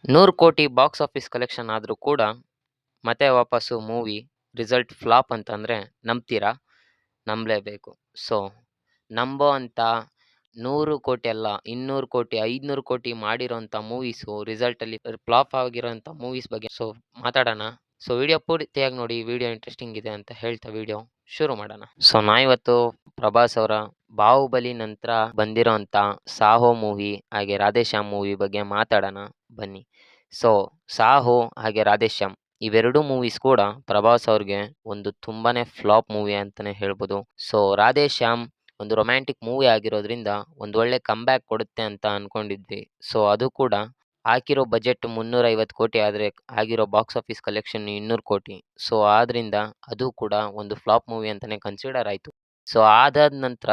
100 ಕೋಟಿ box office collection ಆದ್ರೂ ಕೂಡ ಮತ್ತೆ ವಾಪಸ್ಸು ಮೂವಿ ರಿಸಲ್ಟ್ ಫ್ಲಾಪ್ ಅಂತಂದ್ರೆ ನಂಬ್ತೀರಾ? ನಂಬಲೇಬೇಕು. ಸೊ, ನಂಬೋಂಥ 100 ಕೋಟಿ ಅಲ್ಲ, 200 ಕೋಟಿ, 500 ಕೋಟಿ ಮಾಡಿರೋಂಥ ಮೂವೀಸು ರಿಸಲ್ಟಲ್ಲಿ ಫ್ಲಾಪ್ ಆಗಿರೋಂಥ ಮೂವೀಸ್ ಬಗ್ಗೆ ಮಾತಾಡೋಣ. ಸೊ, ವಿಡಿಯೋ ಪೂರ್ತಿಯಾಗಿ ನೋಡಿ. ವಿಡಿಯೋ ಇಂಟ್ರೆಸ್ಟಿಂಗ್ ಇದೆ ಅಂತ ಹೇಳ್ತಾ ವಿಡಿಯೋ ಶುರು ಮಾಡೋಣ. ಸೊ, ನಾವಿವತ್ತು ಪ್ರಭಾಸ್ ಅವರ ಬಾಹುಬಲಿ ನಂತರ ಬಂದಿರೋಂಥ ಸಾಹೋ ಮೂವಿ ಹಾಗೆ ರಾಧೇಶ್ಯಾಮ್ ಮೂವಿ ಬಗ್ಗೆ ಮಾತಾಡೋಣ ಬನ್ನಿ. ಸೊ, ಸಾಹೋ ಹಾಗೆ ರಾಧೇಶ್ಯಾಮ್ ಇವೆರಡು ಮೂವೀಸ್ ಕೂಡ ಪ್ರಭಾಸ್ ಅವ್ರಿಗೆ ಒಂದು ತುಂಬಾನೇ ಫ್ಲಾಪ್ ಮೂವಿ ಅಂತಾನೆ ಹೇಳ್ಬೋದು. ಸೊ, ರಾಧೇಶ್ಯಾಮ್ ಒಂದು ರೊಮ್ಯಾಂಟಿಕ್ ಮೂವಿ ಆಗಿರೋದ್ರಿಂದ ಒಂದು ಒಳ್ಳೆ ಕಂಬ್ಯಾಕ್ ಕೊಡುತ್ತೆ ಅಂತ ಅನ್ಕೊಂಡಿದ್ವಿ. ಸೊ, ಅದು ಕೂಡ ಹಾಕಿರೋ ಬಜೆಟ್ 350 ಕೋಟಿ ಆದ್ರೆ ಆಗಿರೋ ಬಾಕ್ಸ್ ಆಫೀಸ್ ಕಲೆಕ್ಷನ್ 200 ಕೋಟಿ. ಸೊ, ಆದ್ರಿಂದ ಅದು ಕೂಡ ಒಂದು ಫ್ಲಾಪ್ ಮೂವಿ ಅಂತಾನೆ ಕನ್ಸಿಡರ್ ಆಯ್ತು. ಸೊ, ಅದಾದ ನಂತರ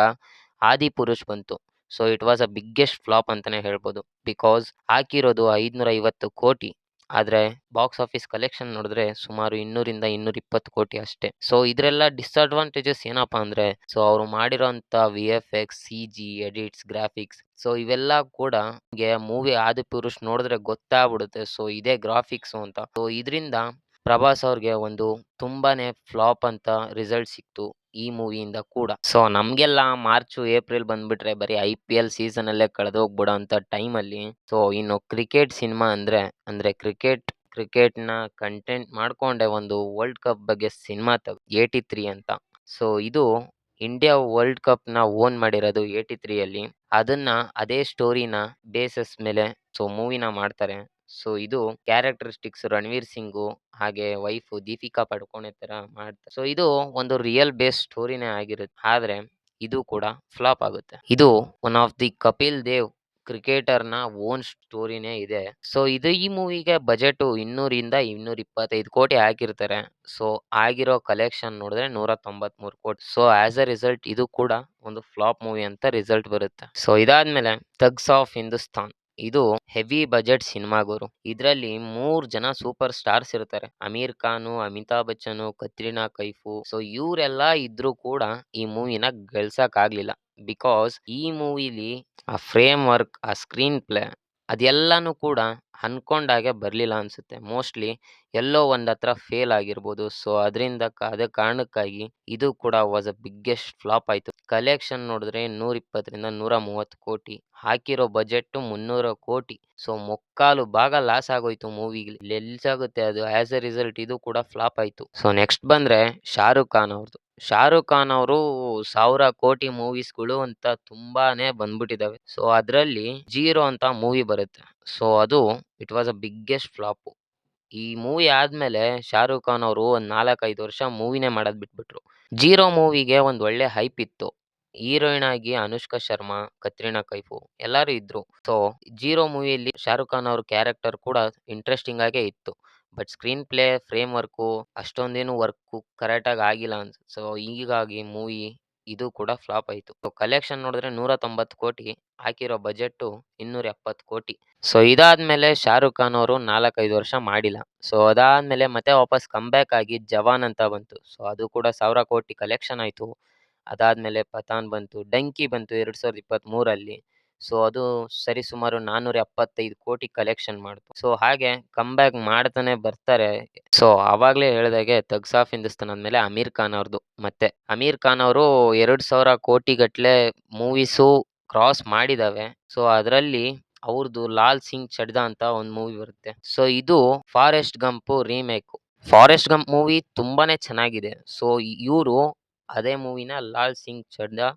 ಆದಿಪುರುಷ್ ಬಂತು. So, it was a biggest flop ಅಂತಾನೆ ಹೇಳ್ಬೋದು. ಬಿಕಾಸ್ ಹಾಕಿರೋದು 550 ಕೋಟಿ. ಆದ್ರೆ ಬಾಕ್ಸ್ ಆಫೀಸ್ ಕಲೆಕ್ಷನ್ ನೋಡಿದ್ರೆ ಸುಮಾರು 200 220 ಕೋಟಿ ಅಷ್ಟೇ. ಸೊ, ಇದ್ರೆಲ್ಲ ಡಿಸ್ಅಡ್ವಾಂಟೇಜಸ್ ಏನಪ್ಪಾ ಅಂದ್ರೆ, ಸೊ ಅವ್ರು ಮಾಡಿರೋಂಥ VFX, CG, edits, graphics, so ಇವೆಲ್ಲ ಕೂಡ ನಿಮ್ಗೆ ಮೂವಿ ಆದಿಪುರುಷ್ ನೋಡಿದ್ರೆ ಗೊತ್ತಾಗ್ಬಿಡುತ್ತೆ. ಸೊ ಇದೇ ಗ್ರಾಫಿಕ್ಸ್ ಅಂತ. ಸೊ ಇದರಿಂದ ಪ್ರಭಾಸ್ ಅವ್ರಿಗೆ ಒಂದು ತುಂಬಾನೇ ಫ್ಲಾಪ್ ಅಂತ ರಿಸಲ್ಟ್ ಸಿಕ್ತು ಈ ಮೂವಿಯಿಂದ ಕೂಡ. ಸೊ ನಮ್ಗೆಲ್ಲ ಮಾರ್ಚು ಏಪ್ರಿಲ್ ಬಂದ್ಬಿಟ್ರೆ ಬರೀ IPL ಸೀಸನ್ ಅಲ್ಲೇ ಕಳೆದೋಗ್ಬಿಡೋ ಅಂತ ಟೈಮಲ್ಲಿ, ಸೊ ಇನ್ನು ಕ್ರಿಕೆಟ್ ಸಿನಿಮಾ ಅಂದ್ರೆ ಕ್ರಿಕೆಟ್ನ ಕಂಟೆಂಟ್ ಮಾಡ್ಕೊಂಡೆ ಒಂದು ವರ್ಲ್ಡ್ ಕಪ್ ಬಗ್ಗೆ ಸಿನಿಮಾ 83 ಅಂತ. ಸೊ ಇದು ಇಂಡಿಯಾ ವರ್ಲ್ಡ್ ಕಪ್ನ ಓನ್ ಮಾಡಿರೋದು 83 ಅದನ್ನ ಅದೇ ಸ್ಟೋರಿನ ಬೇಸಸ್ ಮೇಲೆ ಸೊ ಮೂವಿನ ಮಾಡ್ತಾರೆ. ಸೊ ಇದು ಕ್ಯಾರೆಕ್ಟರಿಸ್ಟಿಕ್ಸ್ ರಣವೀರ್ ಸಿಂಗು ಹಾಗೆ ವೈಫ್ ದೀಪಿಕಾ ಪಡುಕೋಣೆ ತರ ಮಾಡ್ತಾರೆ. ಸೊ ಇದು ಒಂದು ರಿಯಲ್ ಬೇಸ್ ಸ್ಟೋರಿನೇ ಆಗಿರುತ್ತೆ. ಆದ್ರೆ ಇದು ಕೂಡ ಫ್ಲಾಪ್ ಆಗುತ್ತೆ. ಇದು one of the Kapil Dev ಕ್ರಿಕೆಟರ್ನ ಓನ್ ಸ್ಟೋರಿನೇ ಇದೆ. ಸೊ ಇದು ಈ ಮೂವಿಗೆ ಬಜೆಟ್ 200 225 ಕೋಟಿ ಹಾಕಿರ್ತಾರೆ. ಸೊ ಆಗಿರೋ ಕಲೆಕ್ಷನ್ ನೋಡಿದ್ರೆ 193 ಕೋಟಿ. ಸೊ ಆಸ್ ಅ ರಿಸಲ್ಟ್ ಇದು ಕೂಡ ಒಂದು ಫ್ಲಾಪ್ ಮೂವಿ ಅಂತ ರಿಸಲ್ಟ್ ಬರುತ್ತೆ. ಸೊ ಇದಾದ್ಮೇಲೆ ಥಗ್ಸ್ ಆಫ್ ಹಿಂದೂಸ್ತಾನ್. ಇದು ಹೆವಿ ಬಜೆಟ್ ಸಿನಿಮಾ ಗುರು. ಇದ್ರಲ್ಲಿ 3 ಜನ ಸೂಪರ್ ಸ್ಟಾರ್ಸ್ ಇರ್ತಾರೆ. ಅಮೀರ್ ಖಾನು, ಅಮಿತಾಬ್ ಬಚ್ಚನು, ಕತ್ರಿನಾ ಕೈಫು. ಸೊ ಇವರೆಲ್ಲ ಇದ್ರೂ ಕೂಡ ಈ ಮೂವಿನ ಗೆಲ್ಸಕ್ ಆಗ್ಲಿಲ್ಲ. ಬಿಕಾಸ್ ಈ ಮೂವಿಲಿ ಆ ಫ್ರೇಮ್ ವರ್ಕ್, ಆ ಸ್ಕ್ರೀನ್ ಪ್ಲೇ ಅದೆಲ್ಲಾನು ಕೂಡ ಅನ್ಕೊಂಡಾಗೆ ಬರ್ಲಿಲ್ಲ ಅನ್ಸುತ್ತೆ. ಮೋಸ್ಟ್ಲಿ ಎಲ್ಲೋ ಒಂದ್ ಹತ್ರ ಫೇಲ್ ಆಗಿರ್ಬೋದು. ಸೊ ಅದರಿಂದ ಅದೇ ಕಾರಣಕ್ಕಾಗಿ ಇದು ಕೂಡ ವಾಸ್ ಅ ಬಿಗ್ಗೆಸ್ಟ್ ಫ್ಲಾಪ್ ಆಯ್ತು. ಕಲೆಕ್ಷನ್ ನೋಡಿದ್ರೆ 120 130 ಕೋಟಿ. ಹಾಕಿರೋ ಬಜೆಟ್ 300 ಕೋಟಿ. ಸೊ ಮುಕ್ಕಾಲು ಭಾಗ ಲಾಸ್ ಆಗೋಯ್ತು ಮೂವಿಗೆ. ಎಲ್ಸಾಗುತ್ತೆ ಅದು. ಆಸ್ ಎ ರಿಸಲ್ಟ್ ಇದು ಕೂಡ ಫ್ಲಾಪ್ ಆಯ್ತು. ಸೊ ನೆಕ್ಸ್ಟ್ ಬಂದ್ರೆ ಶಾರುಖ್ ಖಾನ್ ಅವ್ರದ್ದು. ಶಾರುಖ್ ಖಾನ್ ಅವರು 1000 ಕೋಟಿ ಮೂವೀಸ್ಗಳು ಅಂತ ತುಂಬಾನೇ ಬಂದ್ಬಿಟ್ಟಿದಾವೆ. ಸೊ ಅದ್ರಲ್ಲಿ ಜೀರೋ ಅಂತ ಮೂವಿ ಬರುತ್ತೆ. ಸೊ ಅದು it was a biggest flop. ಈ ಮೂವಿ ಆದ್ಮೇಲೆ ಶಾರುಖ್ ಖಾನ್ ಅವರು ಒಂದ್ 4-5 ವರ್ಷ ಮೂವಿನೇ ಮಾಡೋದ್ ಬಿಟ್ಬಿಟ್ರು. ಜೀರೋ ಮೂವಿಗೆ ಒಂದ್ ಒಳ್ಳೆ ಹೈಪ್ ಇತ್ತು. ಹೀರೋಯಿನ್ ಆಗಿ ಅನುಷ್ಕಾ ಶರ್ಮಾ, ಕತ್ರಿನಾ ಕೈಫು ಎಲ್ಲಾರು ಇದ್ರು. ಸೊ ಜೀರೋ ಮೂವಿಯಲ್ಲಿ ಶಾರುಖ್ ಖಾನ್ ಅವ್ರ ಕ್ಯಾರೆಕ್ಟರ್ ಕೂಡ ಇಂಟ್ರೆಸ್ಟಿಂಗ್ ಆಗೇ ಇತ್ತು. But screenplay, frame work ಅಷ್ಟೊಂದೇನು ವರ್ಕು ಕರೆಕ್ಟ್ ಆಗಿ ಆಗಿಲ್ಲ ಸೊ ಹೀಗಾಗಿ ಮೂವಿ ಇದು ಕೂಡ ಫ್ಲಾಪ್ ಆಯ್ತು. ಸೊ ಕಲೆಕ್ಷನ್ ನೋಡಿದ್ರೆ 190 ಕೋಟಿ. ಹಾಕಿರೋ ಬಜೆಟ್ 270 ಕೋಟಿ. ಸೊ ಇದಾದ್ಮೇಲೆ ಶಾರುಖ್ ಖಾನ್ ಅವರು 4-5 ವರ್ಷ ಮಾಡಿಲ್ಲ. ಸೊ ಅದಾದ್ಮೇಲೆ ಮತ್ತೆ ವಾಪಸ್ ಕಮ್‌ಬ್ಯಾಕ್ ಆಗಿ ಜವಾನ್ ಅಂತ ಬಂತು. ಸೊ ಅದು ಕೂಡ 1000 ಕೋಟಿ ಕಲೆಕ್ಷನ್ ಆಯ್ತು. ಅದಾದ್ಮೇಲೆ ಪಠಾಣ್ ಬಂತು, ಡಂಕಿ ಬಂತು 2023 ಸೊ ಅದು ಸರಿಸುಮಾರು 475 ಕೋಟಿ ಕಲೆಕ್ಷನ್ ಮಾಡ್ತು. ಸೊ ಹಾಗೆ ಕಮ್‌ಬ್ಯಾಕ್ ಮಾಡ್ತಾನೆ ಬರ್ತಾರೆ. ಸೊ ಆವಾಗ್ಲೇ ಹೇಳ್ದಾಗೆ ಥಗ್ಸ್ ಆಫ್ ಹಿಂದೂಸ್ತಾನ್ ಆದ್ಮೇಲೆ ಅಮೀರ್ ಖಾನ್ ಅವ್ರದ್ದು. ಮತ್ತೆ ಅಮೀರ್ ಖಾನ್ ಅವರು 2000 ಕೋಟಿ ಗಟ್ಲೆ ಮೂವೀಸು ಕ್ರಾಸ್ ಮಾಡಿದಾವೆ. ಸೊ ಅದ್ರಲ್ಲಿ ಅವ್ರದ್ದು ಲಾಲ್ ಸಿಂಗ್ ಚಡ್ದಾ ಅಂತ ಒಂದ್ ಮೂವಿ ಬರುತ್ತೆ. ಸೊ ಇದು ಫಾರೆಸ್ಟ್ ಗಂಪ್ ರೀಮೇಕ್. ಫಾರೆಸ್ಟ್ ಗಂಪ್ ಮೂವಿ ತುಂಬಾನೇ ಚೆನ್ನಾಗಿದೆ. ಸೊ ಇವ್ರು ಅದೇ ಮೂವಿನ ಲಾಲ್ ಸಿಂಗ್ ಚಡ್ದಾ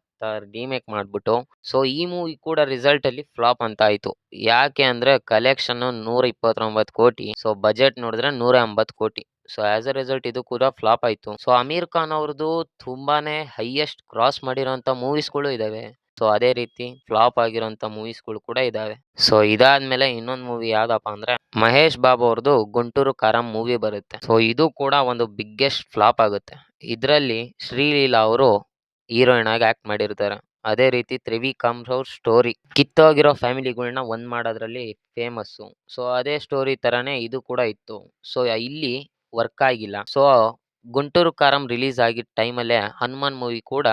ರೀಮೇಕ್ ಮಾಡ್ಬಿಟ್ಟು, ಸೊ ಈ ಮೂವಿ ಕೂಡ ರಿಸಲ್ಟ್ ಅಲ್ಲಿ ಫ್ಲಾಪ್ ಅಂತ ಆಯ್ತು. ಯಾಕೆ ಅಂದ್ರೆ ಕಲೆಕ್ಷನ್ 129 ಕೋಟಿ. ಸೊ ಬಜೆಟ್ ನೋಡಿದ್ರೆ 180 ಕೋಟಿ. ಸೊ ಆಸ್ ಅ ರಿಸಲ್ಟ್ ಇದು ಕೂಡ ಫ್ಲಾಪ್ ಆಯ್ತು. ಸೊ ಅಮೀರ್ ಖಾನ್ ಅವ್ರದ್ದು ತುಂಬಾನೇ ಹೈಯೆಸ್ಟ್ ಕ್ರಾಸ್ ಮಾಡಿರೋಂತ ಮೂವೀಸ್ಗಳು ಇದಾವೆ. ಸೊ ಅದೇ ರೀತಿ ಫ್ಲಾಪ್ ಆಗಿರೋಂತ ಮೂವೀಸ್ಗಳು ಕೂಡ ಇದಾವೆ. ಸೊ ಇದಾದ್ಮೇಲೆ ಇನ್ನೊಂದ್ ಮೂವಿ ಯಾವ್ದಪ್ಪ ಅಂದ್ರೆ ಮಹೇಶ್ ಬಾಬು ಅವ್ರದ್ದು ಗುಂಟೂರು ಕಾರಂ ಮೂವಿ ಬರುತ್ತೆ. ಸೊ ಇದು ಕೂಡ ಒಂದು ಬಿಗ್ಗೆಸ್ಟ್ ಫ್ಲಾಪ್ ಆಗುತ್ತೆ. ಇದ್ರಲ್ಲಿ ಶ್ರೀಲೀಲಾ ಅವರು ಹೀರೋಯಿನ್ ಆಗಿ ಆಕ್ಟ್ ಮಾಡಿರ್ತಾರೆ. ಅದೇ ರೀತಿ ತ್ರಿವಿಕ್ರಮ್ ಅವ್ರ ಸ್ಟೋರಿ ಕಿತ್ತೋಗಿರೋ ಫ್ಯಾಮಿಲಿಗಳ್ನ ಒಂದ್ ಮಾಡೋದ್ರಲ್ಲಿ ಫೇಮಸ್ಸು. ಸೊ ಅದೇ ಸ್ಟೋರಿ ತರಾನೇ ಇದು ಕೂಡ ಇತ್ತು. ಸೊ ಇಲ್ಲಿ ವರ್ಕ್ ಆಗಿಲ್ಲ. ಸೊ ಗುಂಟೂರು ಕಾರಂ ರಿಲೀಸ್ ಆಗಿದ್ದ ಟೈಮಲ್ಲೇ ಹನುಮಾನ್ ಮೂವಿ ಕೂಡ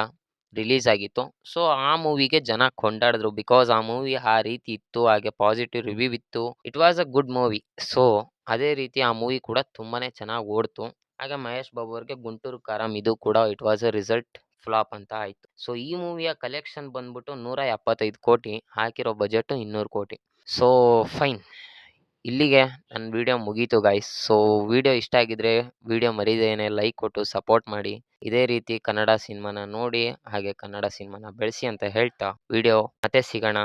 ರಿಲೀಸ್ ಆಗಿತ್ತು. ಸೊ ಆ ಮೂವಿಗೆ ಜನ ಕೊಂಡಾಡಿದ್ರು. ಬಿಕಾಸ್ ಆ ಮೂವಿ ಆ ರೀತಿ ಇತ್ತು. ಹಾಗೆ ಪಾಸಿಟಿವ್ ರಿವ್ಯೂ ಇತ್ತು. It was a good movie. So ಅದೇ ರೀತಿ ಆ ಮೂವಿ ಕೂಡ ತುಂಬಾನೇ ಚೆನ್ನಾಗಿ ಓಡ್ತು. ಹಾಗೆ ಮಹೇಶ್ ಬಾಬು ಅವ್ರಿಗೆ ಗುಂಟೂರು ಕಾರಂ ಇದು ಕೂಡ it was a result flop ಅಂತ ಆಯ್ತು. ಸೊ ಈ ಮೂವಿಯ ಕಲೆಕ್ಷನ್ ಬಂದ್ಬಿಟ್ಟು 175 ಕೋಟಿ, ಹಾಕಿರೋ ಬಜೆಟ್ 200 ಕೋಟಿ. So fine. ಇಲ್ಲಿಗೆ ನನ್ನ ವಿಡಿಯೋ ಮುಗೀತು ಗೈಸ್. ಸೊ ವಿಡಿಯೋ ಇಷ್ಟ ಆಗಿದ್ರೆ ವಿಡಿಯೋ ಮರಿದೇನೆ ಲೈಕ್ ಕೊಟ್ಟು ಸಪೋರ್ಟ್ ಮಾಡಿ. ಇದೇ ರೀತಿ ಕನ್ನಡ ಸಿನಿಮಾನ ನೋಡಿ ಹಾಗೆ ಕನ್ನಡ ಸಿನಿಮಾನ ಬೆಳೆಸಿ ಅಂತ ಹೇಳ್ತಾ ವಿಡಿಯೋ ಮತ್ತೆ ಸಿಗೋಣ.